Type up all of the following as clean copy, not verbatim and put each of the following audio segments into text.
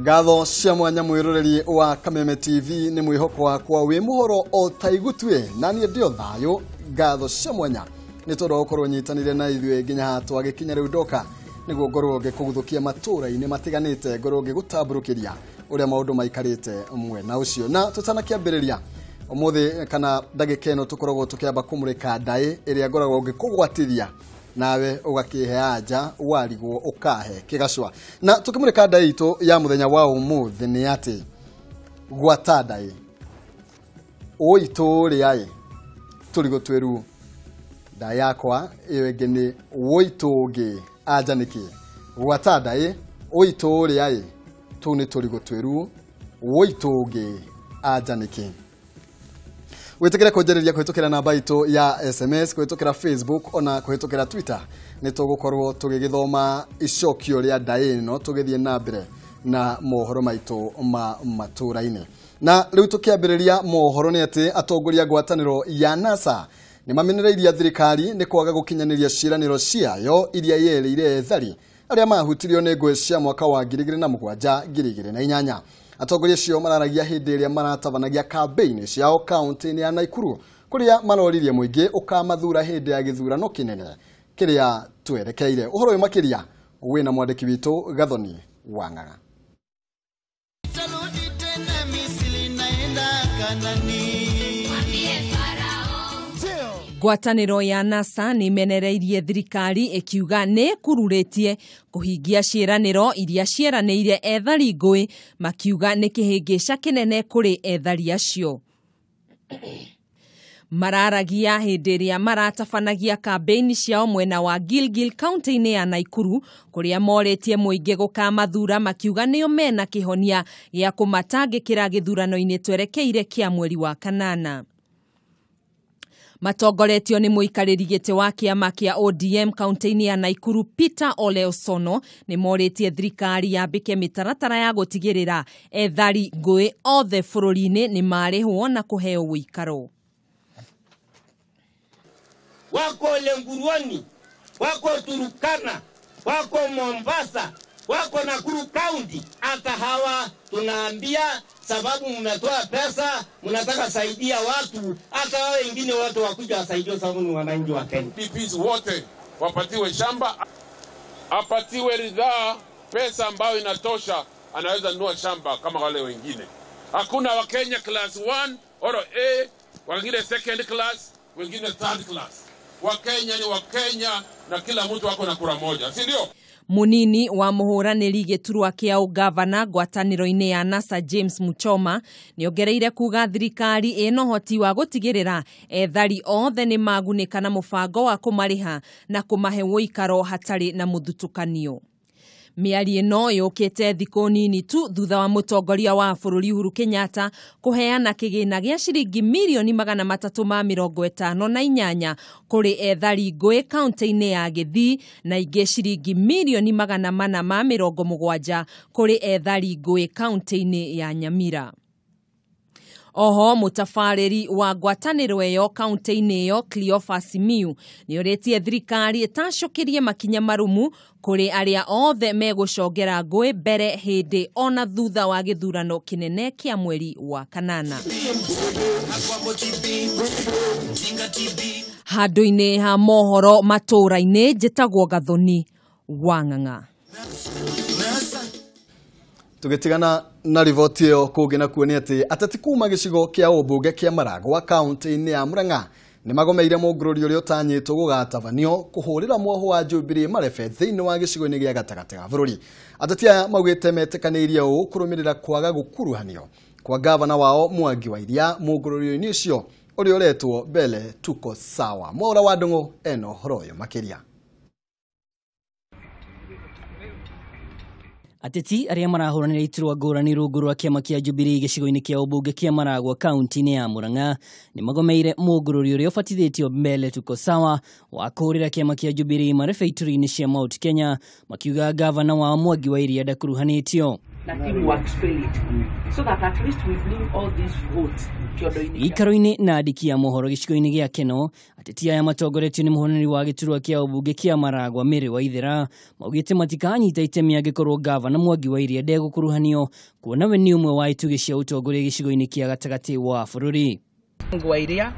Gatho cia mwanya mwiroreri wa Kameme TV ni mwihoko wakwa wi muhoro o taigutwe na ni ndio thayo. Gatho cia mwanya ni todo okorwo nyitanire na ithwe nginya twagikinya riu ndoka niguo ngorwo ngikuguthukia matura-ini matiganite ngorwo ngigutamburukiria uria maundu maikarite mwena ucio na tutanakiambiriria umuthi kana ndagika ino tukoragwo tukiamba kumurika ndai iria ngoragwo ngikugwatiria nawe ugakihe anja warigwo ukahe kigacwa na tukimurika ndai itu ya muthenya wa umuthi ni ati gwata ndai oituri ai turigo tweru ndai yakwa iyo ingini woitungi anja niki gwata ndai oituri ai tuni turigo tweru woitungi anja niki Witukira kujereria kuhitukira namba itu ya SMS, kuhitukira Facebook ona kuhitukira Twitter. Nitugukorwo tugigithoma icokio ria ndai no tugithie na mbere na mohoro maitu matura-ini. Na riu tukiambiriria mohoro ni ati atongoria ngwataniro ya NASA ni mamenereirie thirikari ni kwaga gukinyaniria ciraniro ciayo iria yerire ethari aria mahutirio ni ngwe cia mwaka wa 2007 2008. Atongoria cio mararagia hindi iria maratabanagia campaign ciao county ya Naikuru kuria maroririe muingi ukamathura hindi ya githurano kinene kiria twerekeire. Uhoro uyu makiria wina mwandiki witu Gathoni Wang'ang'a. Ngwataniro ya NASA ni menereirie thirikari ikiuga ne kururitie kuhingia ciraniro iria ciaraniire ethari ngui makiuga ni kihingisha kinene kuri ethari acio. Mararagia hindi iria maratabanagia campaign ciao mwena wa Gilgil county ya Naikuru kuria moretie muingi gukamathura makiuga nio mena kihonia ya kumatangikira githurano-ini twerekeire kia mweri wa kanana. Matongoretio ni muikariri giti wa kiama kia ODM county ya Naikuru Peter Ole Osono ni moretie thirikari yambike mitaratara ya gutigirira ethari ngui othe bururi-ini ni marihwo na kuheo wikaro. Wako Lenguruoni, wako Turukana, wako Mombasa, wako Nakuru County. Hata hawa tunaambia sababu mnatoa pesa, mnataka saidia watu, hata wao wengine watu wakuja wasaidia sababu ni wananchi wa Kenya. PPs wote wapatiwe shamba, apatiwe ridhaa pesa ambayo inatosha, anaweza nunua shamba kama wale wengine. Hakuna Wakenya class 1 or A, wengine second class, wengine third class. Wakenya ni Wakenya na kila mtu wako na kura moja, si ndio? Munini wa muhuraniri giturwa kia ugavana ngwataniro-ini ya NASA James Muchoma niongereire kuga thirikari ino hoti wa gutigirira ethari othe ni magunika na mubango wa kumariha na kumahe wikaro hatari na muthutukanio. Miari ino yukite thiko nini tu thutha wa mutongoria wa bururi Uhuru Kenyatta kuheana kigina gia ciringi milioni 358 kuri ethari ngui county-ini ya Githii na ingi ciringi milioni 470 kuri ethari ngui county-ini ya Nyamira. Oho mutafariri wa ngwataniro eyo county-ini iyo Cleophas Miu nioretie thirikari itashokirie makinya marumu kuri aria othe megucongera ngui mbere hindi ona thutha wa githurano kinene kia mweri wa kanana. Handu-ini ha mohoro matura-ini njitagwo Gathoni Wang'ang'a. Tugitigana na rivoti iyo kugi na kuoni ati ateti kuma gicigo kia ubunge kia Maragwa county-ini ya Murang'a ni magomeire mugururi uria utanyitwo gugatabanio kuhurira mwoho wa Jubilee Marebe thiini wa gicigo-ini gia gatagati ga bururi. Ateti aya maugite metikanirie u kurumirira kwaga gukuruhanio kwa gavana wao Mwangi wa Iria mugururi-ini ucio uria uretwo Mbele Tuko Sawa. Mora wa Ndung'u eno horoyo makiria. Ateti aria marahuranira iturwa ngurani rungu rwa kiama kia Jubilee gicigo-ini kia ubunge kia Maragwa county-ini ya Murang'a ni magomeire mugururi uria ubatithitio Mbele Tuko Sawa wa kurira kiama kia Jubilee Marebe ituri-ini cia Mount Kenya makiuga gavana wa Mwangi wa Iria ndakuruhanitio. na timu wa Kiswahili so that at least we bring all these votes Ikaro-ini na andiki a mohoro gicigo-ini gia Keno ateti aya matongoretio ni muhoneri wa giturwa kia ubunge kia Maragwa Mary Waithera maugite matikanyita itemi angikorwo gavana Mwangi wa Iria ndegũkuruhanio kuona we ni umwe wa itugi cia utongoria gicigo-ini kia gatagati wa bururi. Mwangi wa Iria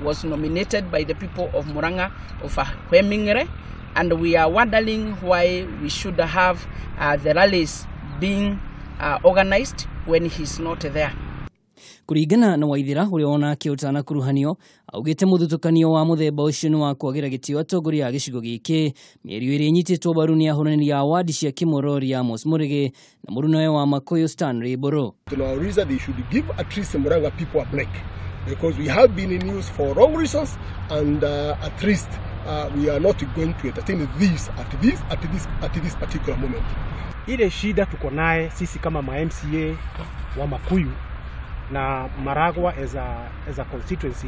was nominated by the people of Murang'a of Hemingere, and we are wondering why we should have the rallies being organized when he's not there. Kuringana na Waithera uria ona kiutana kuruhanio augite muthutukanio wa muthemba ucio ni wa kwagira gitio atongoria a gicigo giki mierio iri nyititwo baru ni ahorani ya wadi cia Kimorori Amos Murige na murunawe wa Makuyu Stanley Boro. Tunauliza they should give at least Murang'a people a break because we have been in news for wrong reasons, and at least we are not going to entertain this at this particular moment. Ile shida tuko naye sisi kama MCA wa Makuyu na Maragwa as a constituency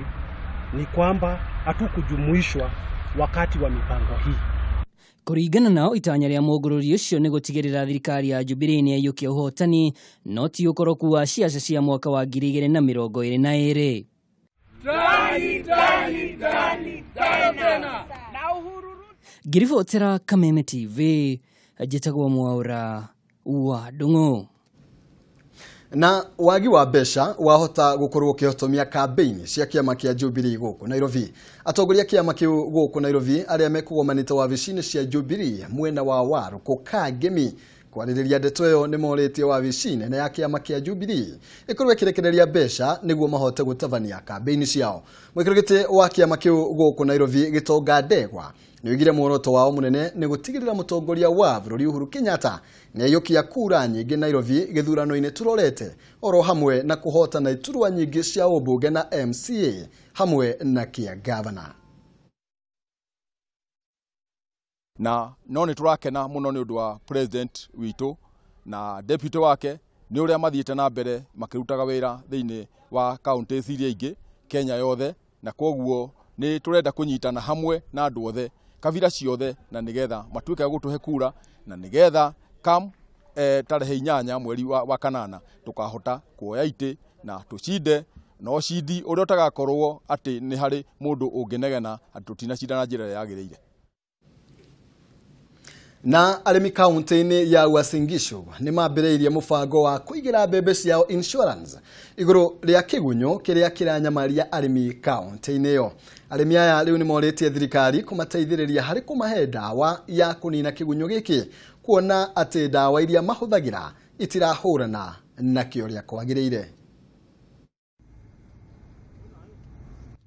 ni kwamba hatukujumuishwa wakati wa mipango hii. Kuringana nao itanya ria mogururi ucio ni gutigirira thirikari ya Jubilee ni ayukia uhotani no ti ukoroku wa ciaca cia mwaka wa 2022. Giribotera Kameme TV njitagwo Mwaura wa Ndung'u. Na wagi wa besha wahota gukorwo kihotomia campaign cia kiama kia Jubilee guku Nairobi. Atongoria kiama kiu guku Nairobi aria mekugomanite wabicini cia Jubilee mwena wa Waru Kangemi kwaririria ndeto yo ni moretie wabicini na ya kiama kia Jubilee ikorwe kirekereria besha niguo mahote gutavania campaign ciao. Mwikirigite wa kiama kiu guku Nairobi Gitonga Ndegwa niwigire muoroto wao munene ni gutigirira mutongoria wa bururi Uhuru Kenyatta ni ayukia kura nyingi Nairobi githurano-ini turorete oro hamwe na kuhotana iturwa nyingi cia ubunge na MCA hamwe na kia governor. Na no ni turakena muno ni undu wa president witu na deputy wake ni uria mathiite na mbere makirutaga wira thiini wa counties iria ingi Kenya yothe, na koguo ni turenda kunyitana hamwe na andu othe kavira ciothe na nigetha matuike ya gutuhe kura na nigetha tarehe 8 mweri wa kanana tukahota kuoya ite na tucinde no cindi uria utagakorwo ati ni hari mundu unginegena atutina cindana njira yagirire. Na arimi kaunti-ini ya Uasin Gishu ni maambiriirie mubango wa kuigira mbembe ciao insurance iguru ria kigunyo kiria kiranyamaria arimi kaunti-ini yo. Arimi aya riu ni moretie thirikari kumateithiriria hari kumahe dawa ya kunina kigunyo giki kuona ati dawa iria mahuthagira itirahurana na kioria kwagiriire.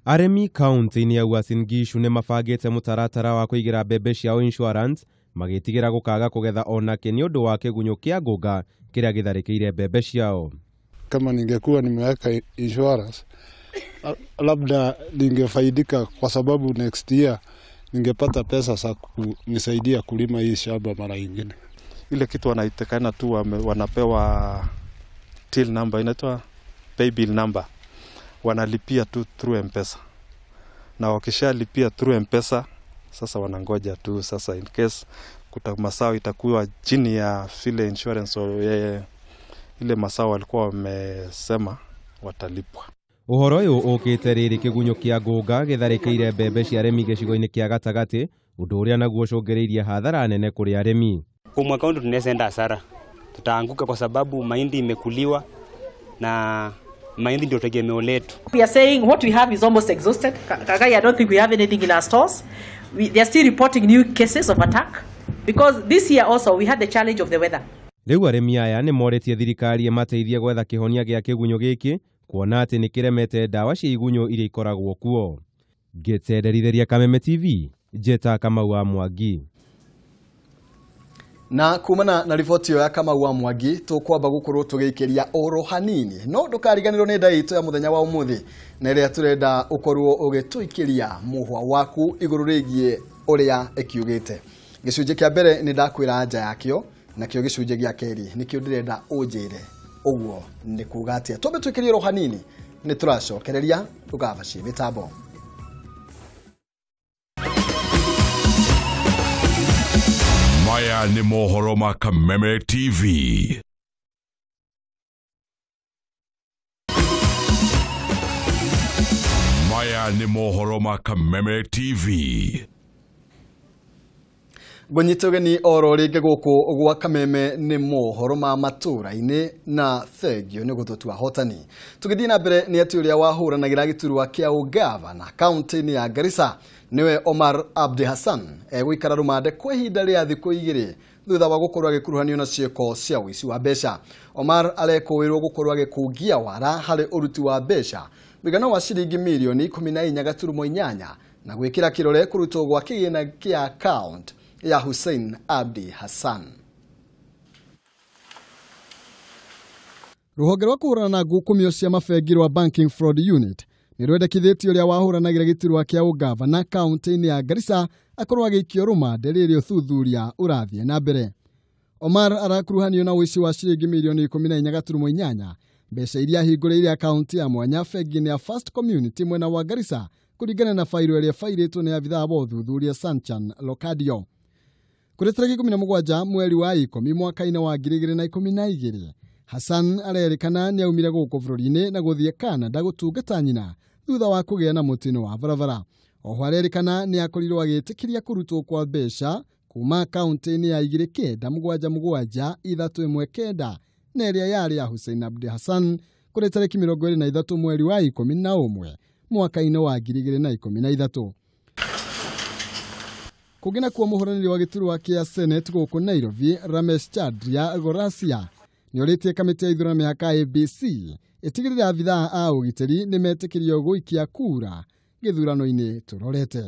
Arimi kaunti-ini ya Uasin Gishu ni mabangite mutaratara wa kuigira mbembe ciao insurance magitigira gukaga kugetha onake ni undu wa kigunyo kia nguga kiria githarikiire mbembe ciao. Kama ningekuwa nimeweka insurance labda ningefaidika kwa sababu next year ningepata pesa za kunisaidia kulima hii shamba mara nyingine. Ile kitu wanaitekana tu wanapewa till number, inaitwa pay bill number, wanalipia tu through M-Pesa, na wakishalipia through M-Pesa sasa wanangoja tu sasa in case masao itakuwa chini ya file insurance ile masao walikuwa wamesema watalipwa. Uhoro uyu ukite riri kigunyo kia nguga githarikiire mbembe cia arimi gicigo-ini kia gatagati undu uria naguo cungiriirie hathara nene kuri arimi. Kwa mwaka huu tunaenda hasara, tutaanguka kwa sababu mahindi imekuliwa na mahindi ndio tegemeo letu. We are saying what we have is almost exhausted. Kagai, I don't think we have anything in our stores. They are still reporting new cases of attack because this year also we had the challenge of the weather. Riu arimi aya ni moretie thirikari mateithie gwetha kihonia gia kigunyo giki kuona ati ni kiremete dawa cia igunyo iria ikoragwo kuo. Gitenderithiria Kameme TV, Jeta Kamau wa Mwangi. Na kumana na riboti ya Kamau wa Mwangi tukwamba gukorwo tugikiria oro hanini no ndukariganirwo ni ndaito ya muthenya wa umuthi na iria turenda ukorwo ugituikiria muhwa waku iguru rigie uria ekiugite. Gicunje kia mbere ni ndakwira anja yakio na kio gicunje gia keri nikio ndirenda unjire uguo ni kugatia tumbe tuikirie oro hanini ni turacokereria tugabacie mitambo. Maya ni mohoro ma Kameme TV. nĩ mohoro ma Kameme TV. Gũnyita ũgeni oro rĩngĩ gũkũ gwa Kameme nĩ mohoro ma matũra-inĩ na thengio nĩ gũtũtua hotani. Tũgĩthiĩ na mbere nĩ atĩ ũrĩa wahũranagĩra gĩturwa kĩa ũgavana kaunti-inĩ ya Garissa nĩwe Omar Abdi Hassan egũikara rũmande kwa ihinda rĩa thikũ 2 thutha wa gũkorwo agĩkuruhanio na ciĩko cia ũici wa mbeca. Omar arekũĩrwo gũkorwo agĩkũngia wara harĩ ũruti wa mbeca mũigana wa ciringi mirioni 14.8 na gwĩkĩra kĩrore kũrutwo gwa kĩgĩna kĩa account ya Hussein Abdi Hassan. Rũhonge rwa kũhũrana na ngukumio cia mabengi rwa Banking Fraud Unit nĩ rwendekithĩtie ũrĩa wahũranagĩra gĩturwa kĩa ũgavana kaunti-inĩ ya Garissa akorwo agĩikio rũmande rĩrĩa ũthuthuria ũrathiĩ na mbere. Omar arakuruhanio na ũici wa ciringi mirioni 14.8 mbeca iria hingũrĩire akaunti ya mwanya bengi-inĩ ya First Community mwena wa Garissa kũringana na failo ĩrĩa fairĩtwo nĩ abithaa wa ũthuthuria Sanchan Lokadio. Kũrĩ tarĩki 17 mweri wa 10 mwaka-inĩ wa 2012, Hassan arerĩkana nĩ aumire gũkũ bũrũri-inĩ na gũthiĩ Canada gũtungata nyina thutha wa kũgĩa na mũtino wa barabara. Oho arerĩkana nĩ akorirwo agĩtĩkĩria kũrutwo kwa mbeca kuma akaunti-inĩ ya 2771319 na ĩrĩa yarĩ ya Hussein Abdi Hassan kũrĩ tarĩki 23 mweri wa 11 mwaka-inĩ wa 2013. Kũgina kwa mũhũranĩri wa gĩturwa kĩa Senate gũkũ Nairobi, Ramesh Chandria Gorasia nĩ orĩtie kamĩtĩ ya ithurano ya IEBC ĩtigĩrĩre abithaa a ũgitĩri nĩ metĩkĩrio gũikia kura gĩthurano-inĩ tũrorete.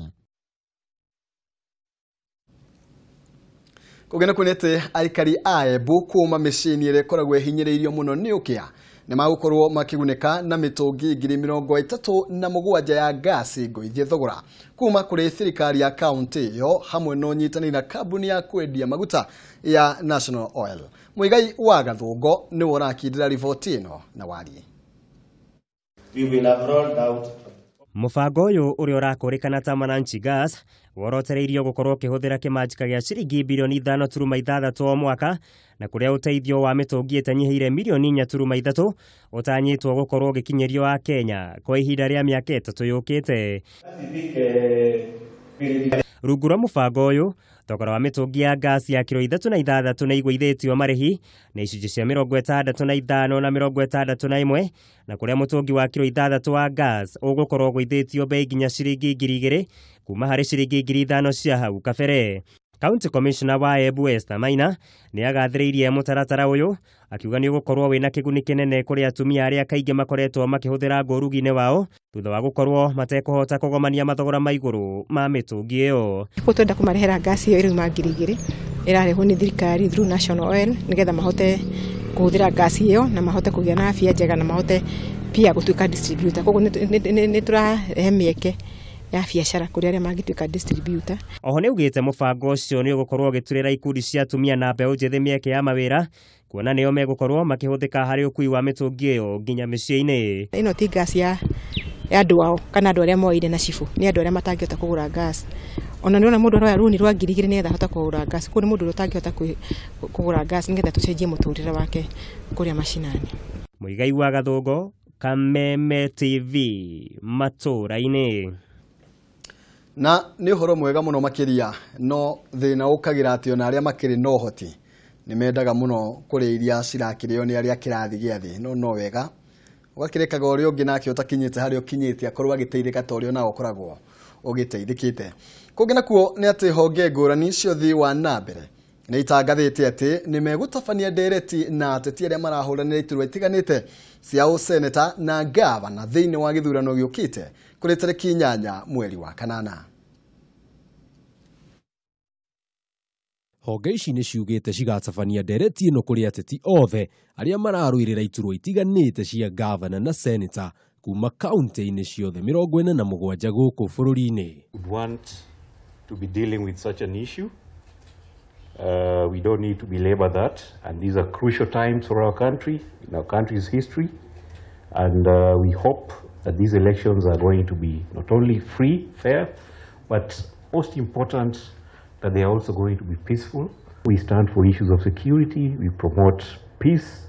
Kũgena kunete aikari a Embu kuma mĩciĩ-inĩ ĩrĩa ĩkoragwo ĩhinyĩrĩirio mũno nĩ ũkĩa nĩ magũkorwo makĩgunĩka na mĩtũngi 37,000 ya gasi ngũithie thogora kuma kũrĩ thirikari ya kaunti ĩyo hamwe na ũnyitanĩri na kambuni ya kwendia maguta ya National Oil. Mũigai wa Gathũngo nĩ worakindĩra riboti ĩno na wari. We will have rolled out Mũbango ũyũ ũrĩa ũrakũrĩkana ta Mwananchi Gas worotereirio gũkorwo ũkĩhũthĩra kĩmanjĩka gĩa ciringi bilioni 5.6 o mwaka na kũrĩa ũteithio wa mĩtũngi ĩtanyihĩire milioni 4.3 ũtanyĩtwo gũkorwo ũgĩkinyĩrio wa Kenya kwa ihinda rĩa mĩaka 3 yũkĩte. Rungu rwa mũbango ũyũ thogora wa mĩtũngi ya gasi ya kilo 3.6 na igũithĩtio marĩhi na icunjĩ cia 65 na 61 na kũrĩa mũtũngi wa kilo 6 wa gas ũgũkorwo ũgũithĩtio bei nginya ciringi 2,000 kuma harĩ ciringi 5,000 cia hau kabere. County Commissioner wa Embu Esther Maina nĩ agathĩrĩirie mũtaratara ũyũ akiuga nĩ ũgũkorwo wĩna kĩguni kĩnene kũrĩ atumia arĩa kaingĩ makoretwo makĩhũthĩra ngorugi-inĩ wao thutha wa gũkorwo matekũhota kũgomania mathogora ma igũrũ ma mĩtũngi ĩyo. Twenda kũmarehera gasi ĩyo ĩrĩ magirigiri ĩrarehwo nĩ thirikari through National Oil nĩgetha mahote kũhũthĩra gasi ĩyo na mahote kũgĩa na afya njega na mahote pia gũtuĩka distributor. Koguo nĩ tũrahe mĩeke ya biacara kũrĩ arĩa mangĩtuĩka distributor. Oho nĩ ugĩte mũbango ũcio nĩ ũgũkorwo ũgĩturĩra ikundi cia atumia na mbeũ njĩthĩ mĩeke ya mawĩra kuona nĩo megũkorwo makĩhũthĩka harĩ ũkui wa mĩtũngi ĩyo nginya mĩciĩ-inĩ. Ĩno ti gas ya andũ ao kana andũ arĩa moire na cibũ, nĩ andũ arĩa matangĩhota kũgũra gas. Ona nĩ ona mũndũ aroya rũni rwa 2,000 nĩgetha ahota kũgũra gas. Kũrĩ mũndũ ũtangĩhota kũgũra gas nĩgetha tũcenjie mũtũrĩre wake kũrĩa macinani. Mũigai wa Gathũngo, Kameme TV, matũra-inĩ. Na nĩ ũhoro mwega mũno makĩria no thĩna ũkagira atĩ ona arĩa makĩrĩ na ũhoti nĩ mendaga mũno kũrĩa iria cirakĩrĩo nĩ arĩa kĩrathi gĩa thĩ no wega ũgakĩrekaga ũrĩa ũngĩ nake ũtakinyĩte harĩa ũkinyĩte akorwo agĩteithĩka ta ũrĩa nao ũkoragwo ũgĩteithĩkĩte. Kũngĩ nakuo nĩ atĩ honge ngũrani cia ũthii wa na mbere nĩ itangathĩte atĩ nĩ megũtabania ndereti na ateti arĩa marahũranĩra iturwa itiganĩte cia ũseneta na gavana thĩinĩ wa gĩthurano gĩũkĩte kũrĩ tarĩki 8 mweri wa kanana. Honge ici nĩ ciugĩte cigatabania ndereti ĩno kũrĩ ateti othe arĩa mararũĩrĩra iturwa itiganĩte cia gavana na seneta kuma kaunti-inĩ ciothe 47 gũkũ bũrũri-inĩ. We want to be dealing with such an issue. We don't need to belabor that, and these are crucial times for our country, in our country's history, and we hope that these elections are going to be not only free, fair, but most important, that they are also going to be peaceful. We stand for issues of security, we promote peace,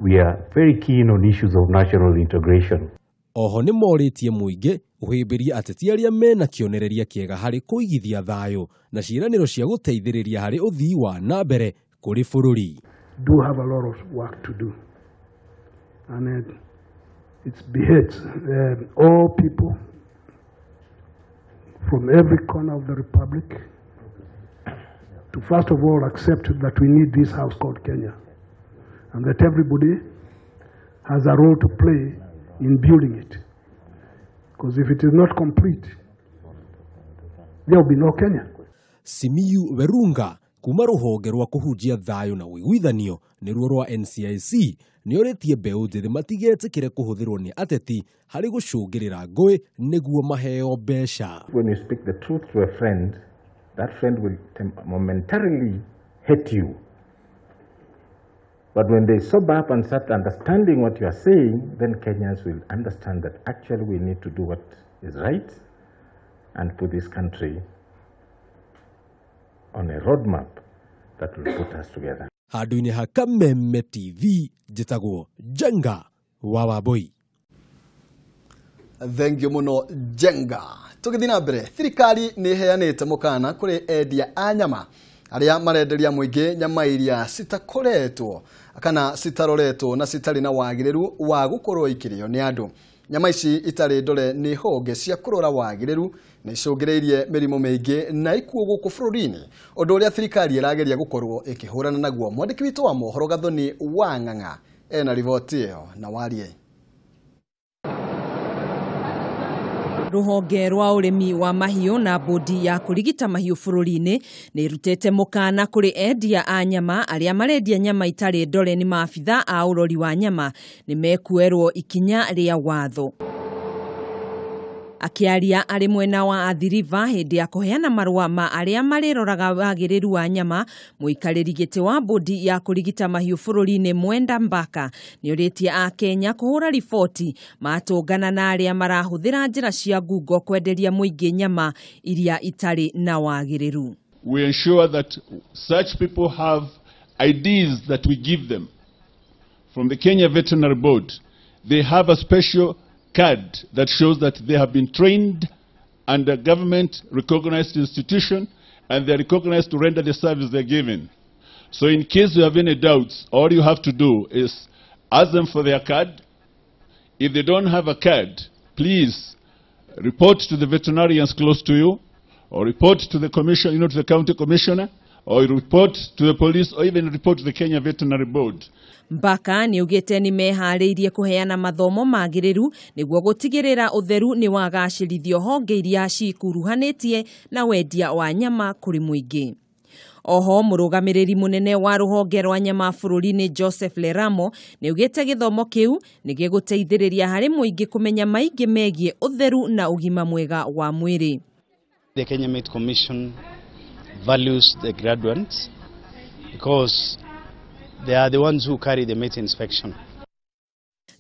we are very keen on issues of national integration. Oho nĩ morĩtie mũingĩ ũhĩmbĩrie ateti arĩa mena kĩonereria kĩega harĩ kũigithia thayũ na ciĩranĩro cia gũteithĩrĩria harĩ ũthii wa na mbere kũrĩ bũrũri. Do have a lot of work to do. And it beheads all people from every corner of the Republic to first of all accept that we need this house called Kenya and that everybody has a role to play in building it. Because if it is not complete, there will be no Kenya. Simiyu Verunga kuma rũhonge rwa kũhunjia thayũ na ũiguithanio nĩruo rwa NCIC nĩorĩtie mbeũ njĩthĩ matigetĩkĩre kũhũthĩrwo nĩ ateti harĩ gũcũngĩrĩra ngũĩ nĩguo maheo mbeca. When you speak the truth to a friend, that friend will momentarily hate you. But when they sober up and start understanding what you are saying, then Kenyans will understand that actually we need to do what is right and put this country on a roadmap that will put us together. Handũ-inĩ ha Kameme TV njĩtagwo Jenga wa Wambui. Thank you muno Jenga. Tũgĩthiĩ na mbere, thirikari nĩ ĩheanĩte mũkana kũrĩ endia a nyama arĩa marenderia mũingĩ nyama iria citakoretwo kana citaroretwo na citarĩ na wagĩrĩru wa gũkorwo ikĩrĩo nĩ andũ. Nyama ici itarĩ ndore nĩ honge cia kũrora wagĩrĩru nĩ icũngĩrĩirie mĩrimũ mĩingĩ na ikuũ gũkũ bũrũri-inĩ, ũndũ ũrĩa thirikari ĩrageria gũkorwo ĩkĩhũrana naguo. Mwandĩki witũ wa mohoro Gathoni Wang'ang'a ena riboti ĩyo na warie. Rũhonge rwa ũrĩmi wa mahiũ na bodi ya kũrigita mahiũ bũrũri-inĩ nĩ rutete mũkana kũrĩ endia a nyama arĩa marendia nyama itarĩ ndore nĩ maabitha a ũrori wa nyama nĩ mekuerwo ikinya rĩa watho. Akiaria arĩ mwena wa Athi River hĩndĩ ya kũheana marũa ma arĩa marĩroraga wagĩrĩru wa nyama, mũikarĩri gĩtĩ wa bodi ya kũrigita mahiũ bũrũri-inĩ Mwenda Mbaka nĩ orĩtie a Kenya kũhũra riboti matũngana na arĩa marahũthĩra njĩra cia ngungo kwenderia mũingĩ nyama iria itarĩ na wagĩrĩru. We ensure that such people have IDs that we give them from the Kenya Veterinary Board. They have a special card that shows that they have been trained under government recognized institution and they are recognized to render the service they're given. So in case you have any doubts, all you have to do is ask them for their card. If they don't have a card, please report to the veterinarians close to you or report to the commission, to the county commissioner, or report to the police or even report to the Kenya Veterinary Board. Mbaka nĩ ugĩte nĩ meharĩirie kũheana mathomo magĩrĩru nĩguo gũtigĩrĩra ũtheru nĩ wagacĩrithio honge iria cikuruhanĩtie na wendia wa nyama kũrĩ mũingĩ. Oho mũrũgamĩrĩri mũnene wa rũhonge rwa nyama bũrũri-inĩ Joseph Leramo nĩ ugĩte gĩthomo kĩu nĩ gĩgũteithĩrĩria harĩ mũingĩ kũmenya maingĩ megiĩ ũtheru na ũgima mwega wa mwĩrĩ. The Kenya Meat Commission values the graduates because they are the ones who carry the meat inspection.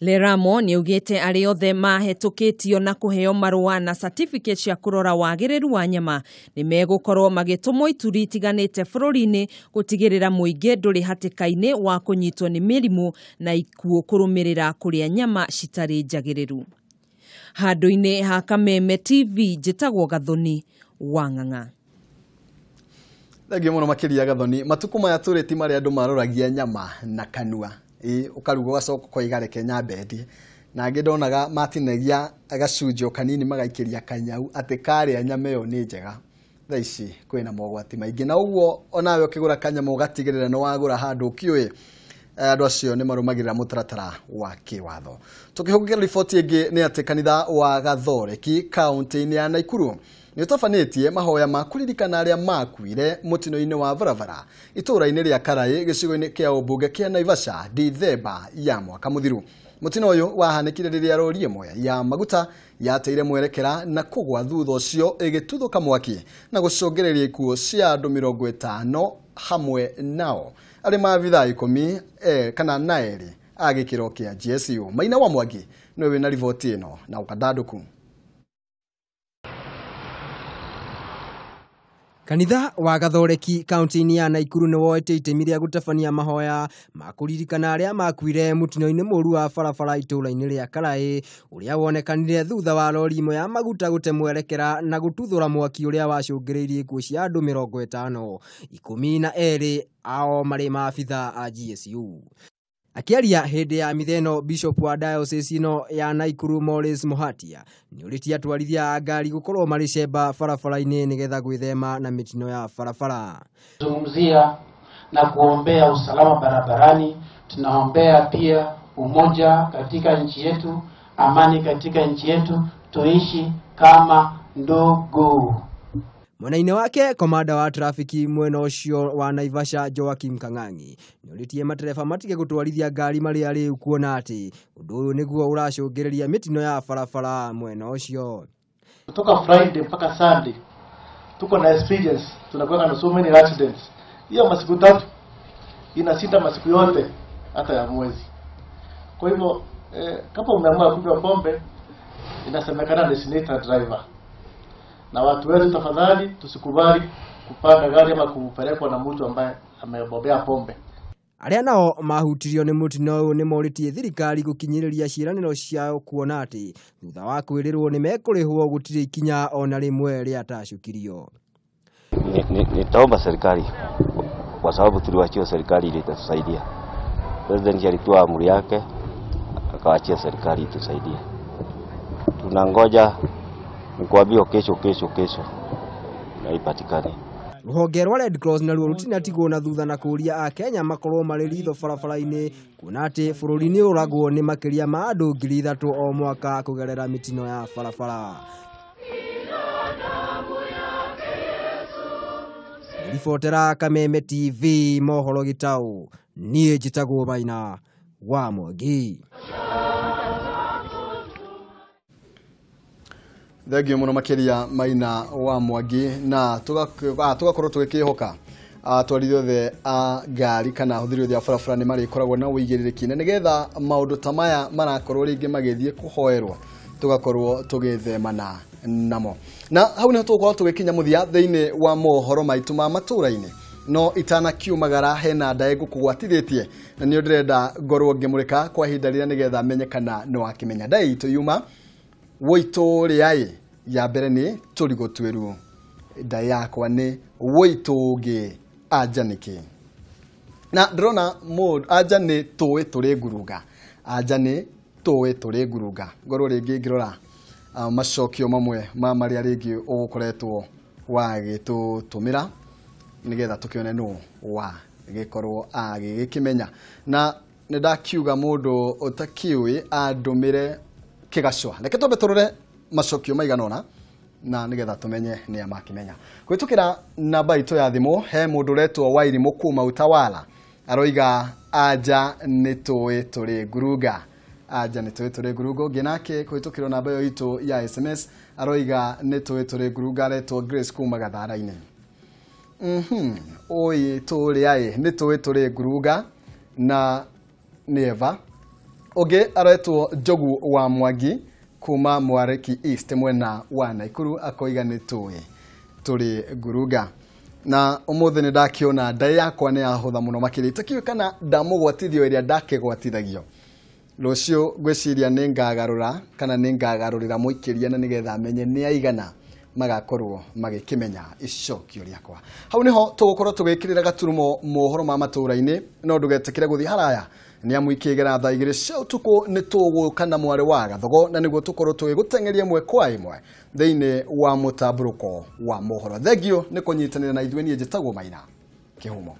Leramo nĩ ugĩte arĩ othe mahetũkĩtio na kũheo marũa na certificate cia kũrora wagĩrĩru wa nyama nĩ megũkorwo magĩtũmwo ituri itiganĩte bũrũri-inĩ gũtigĩrĩra mũingĩ ndũrĩ hatĩka-inĩ wa kũnyitwo nĩ mĩrimũ na ikuũ kũrũmĩrĩra kũrĩa nyama citarĩ njagĩrĩru. Handũ-inĩ ha Kameme TV njĩtagwo Gathoni Wang'ang'a. Thengiũ mũno makĩria Gathoni, matukũ maya tũrĩ ti marĩa andũ maroragia nyama na kanua. Ũkaruga ũgacoka ũkoiga reke nyambe ndie. Na angĩ ndonaga matinagia gacunjĩ kanini magaikĩria kanyau atĩ karĩa nyama ĩyo nĩ njega. Thaa ici kwĩna mogwati maingĩ na ũguo onawe ũkĩgũra kanyama ũgatigĩrĩra nĩ wagũra handũ ũkĩũĩ andũ acio nĩ marũmagĩrĩra mũtaratara wa kĩwatho. Tũkĩhũgĩra riboti ĩngĩ nĩ atĩ kanitha wa Gathoreki kaunti-inĩ ya Naikuru nĩ ũtabanĩtie mahoya ma kũririkana arĩa makuire mũtino-inĩ wa barabara itũũra-inĩ rĩa Karai gĩcigo-inĩ kĩa ũmbunge kĩa Naivasha Dithemba ya mwaka mũthiru. Mũtino ũyũ wahanĩkire rĩrĩa rori ĩmwe ya maguta yateire mwerekera na kũgwa thutha ũcio ĩgĩtuthũka mwaki na gũcũngĩrĩria ikuũ cia andũ 50 hamwe nao arĩ maabithaa 10 kana na erĩ a gĩkĩro kĩa GSU. Maina wa Mwangi nĩwe wĩna riboti ĩno na ũkandandũku. Kanitha wa Gathoreki kaunti-inĩ ya Naikuru nĩ woete itemi rĩa gũtabania mahoya ma kũririkana arĩa makuire mũtino-inĩ mũru wa barabara itũũra-inĩ rĩa Karaĩ ũrĩa wonekanire thutha wa lori ĩmwe ya maguta gũte mwerekera na gũtuthũra mwaki ũrĩa wacũngĩrĩirie ikuũ cia andũ 50, 12 ao marĩ maabitha a GSU. Akiaria hĩndĩ ya mitheno, Bishop wa diocese ino ya Naikuru Morris Mohatia nĩ ũrĩtie atwarithia a ngari gũkorwo marĩ cemba barabara-inĩ nĩgetha gwĩthema na mitino ya barabara. Zungumzia na kuombea usalama barabarani, tunaombea pia umoja katika nchi yetu, amani katika nchi yetu, tuishi kama ndugu. Mwena-inĩ wake, komanda wa trafiki mwena ũcio wa Naivasha Joakim Kang'ang'i nĩ ũrĩtie matereba matige gũtwarithia ngari marĩ arĩu kuona atĩ ũndũ ũyũ nĩguo ũracũngĩrĩria mitino ya barabara mwena ũcio. Kutoka Friday mpaka Sunday tuko na experience, tunakuwa na so many accidents. Hiyo masiku 3 inashinda masiku yote hata ya mwezi. Kwa hivyo kama umeamua kunywa pombe, inasemekana designated driver. Na watu wetu tafadhali tusikubali kupanda gari ama kupelekwa na mtu ambaye amebobea pombe. Arĩa nao mahutirio nĩ mũtino ũyũ nĩ morĩtie thirikari gũkinyĩrĩria ciĩranĩro ciao kuona atĩ thutha wa kwĩrĩrwo nĩ mekũrĩhwo gũtirĩ ikinya ona rĩmwe rĩa tacukirio. Nitaomba serikali kwa sababu tuliwaachia serikali ili itatusaidia. President alitoa amri yake akawaachia serikali itusaidie. Tunangoja mkwambio kesho na ipatikane. Rũhonge rwa Red Cross naruo rutinatigwo na thutha na kũria a Kenya makorwo marĩ ritho barabara-inĩ kuona atĩ bũrũri-inĩ ũragwo nĩ makĩria ma andũ 3,000 o mwaka kũgerera mitino ya barabara. Ribotera Kameme TV mohoro Gitau, niĩ njĩtagwo Maina wa Mwangi. Thengio muno makiria Maina wa Mwangi na tugakorwo tũgĩkĩhoka atwarithia othe a ngari kana ahũthĩri othe a barabara nĩ marĩkoragwo na ũigĩrĩrĩki na nĩgetha maũndũ ta maya marakorwo rĩngĩ magĩthiĩ kũhoerwo tugakorwo tũgĩthemana namo. Na hau nĩho tũgũkorwo tũgĩkinya mũthia thĩinĩ wa mohoro maitũ ma matũra-inĩ, no itanakiumagara hena ndaĩ ngũkũgwatithĩtie na nĩ ndĩrenda ngorwo ngĩmũrĩka kwa ihinda rĩrĩa nĩgetha menye kana no akĩmenya ndaĩ itũ yuma woito rĩaĩ ya mbere nĩ tũrigo tweru, ndaĩ yakwa nĩ woito ũngĩ anja nĩkĩ. Na ndĩrona anja nĩ tũĩ tũrĩ ngurunga, anja nĩ tũĩ tũrĩ ngurunga. Ngorwo rĩngĩ ngĩrora macokio mamwe ma marĩa rĩngĩ ũgũkoretwo wagĩtũtũmĩra nĩgetha tũkĩone nũ wa gĩkorwo agĩgĩkĩmenya. Na nĩ ndakiuga mũndũ ũtakiũĩ andũmĩre kĩgacũa. Reke twambe tũrore macokio maigana ũna na nĩgetha tũmenye nĩ amakĩmenya. Kũhĩtũkĩra namba itũ ya thimũ he mũndũ ũretwo Wairimũ kuma Utawala aroiga anja nĩ tũĩ tũrĩ ngurunga. Anja nĩ tũĩ tũrĩ ngurunga. Ũngĩ nake kũhĩtũkĩra namba ĩyo itũ ya SMS aroiga nĩ tũĩ tũrĩ ngurunga, aretwo Grace kuma Gathara-inĩ. Oi tũrĩa nĩ tũĩ tũrĩ ngurunga na nĩ Eva. Ũngĩ aretwo Njogu wa Mwangi kuma Mwareki East mwena wa Naikuru akoiga nĩ tũĩ tũrĩ ngurunga. Na ũmũthĩ nĩ ndakĩona ndaĩ yakwa nĩ yahũtha mũno makĩria, itakiũĩ kana ndamũgwatithio ĩrĩa ndakĩgwatithagio. Rũciũ ngwĩciria nĩ ngagarũra kana nĩ ngagarũrĩra mũikĩria na nĩgetha menye nĩ aigana magakorwo magĩkĩmenya icokio rĩakwa. Hau nĩho tũgũkorwo tũgĩkĩrĩra gaturumo mohoro ma matũra-inĩ, no ndũgetĩkĩre gũthiĩ haraya nĩ amu ikĩgera thaa 2 cia ũtukũ nĩ tũgũka na mwarĩ wa Gathogo na nĩguo tũkorwo tũgĩgũteng'eria ĩmwe kwa ĩmwe thĩinĩ wa mũtambũrũko wa mohoro. Thengio nĩ kũnyitanĩra na ithuĩ, niĩ njĩtagwo Maina Kĩhumo.